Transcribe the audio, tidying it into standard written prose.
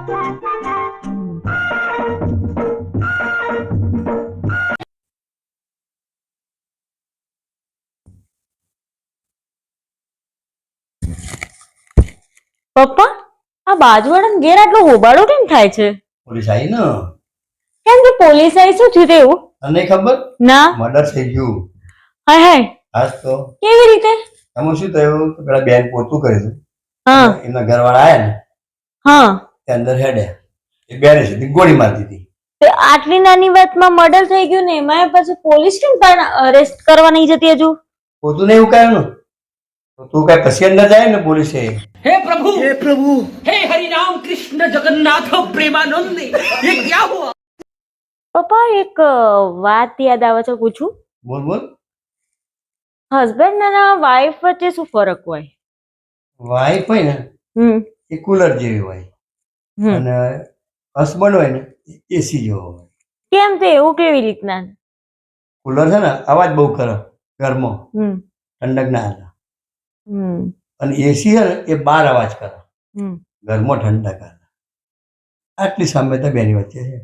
પપ્પા, આ બાજુવાળાને ઘેર આટલો હોબાળો કેમ થાય છે? પોલીસ આવી ને. કેમ કે પોલીસ આવી? શું થયું તેવું? તને ખબર? ના. મર્ડર થઈ ગયું. હાય હાય. આજ તો કેવી રીતે? એમાં શું થયું? પેલા બેન પોતું કર્યું હતું. હા એમના ઘરવાળા આયા ને હા. તે અંદર હેડ્યા. એ બેને સીધી ગોળી મારી દીધી. તે આટલી નાની વાતમાં મર્ડર થઈ ગયું ને એમાં પછી પોલીસ કેમ અરેસ્ટ કરવા નહીં જતી હજુ? પોતું નહીં ઉકાયું ને તો તું કઈ પછી અંદર જાય ને પોલીસે. हे प्रभु हे हरि राम कृष्ण जगन्नाथ प्रेमानंद ये क्या हुआ? પપ્પા, એક વાત યાદ આવે છે, પૂછું? બોલ બોલ. હસબન્ડ અને વાઈફ વચ્ચે શું ફરક હોય? વાઈફ હોય ને એ કુલર જેવી હોય અને હસબન્ડ હોય ને એસી જેવો હોય. કેમ તે એવું? કેવી રીતના? કુલર છે ને અવાજ બહુ કરે ઘરમાં, હમ ઠંડક ના હાલે. હમ અને એસી છે ને એ બહાર અવાજ કરે, હમ ઘરમાં ઠંડક હાલે. આટલી સામ્યતા બેની વચ્ચે છે.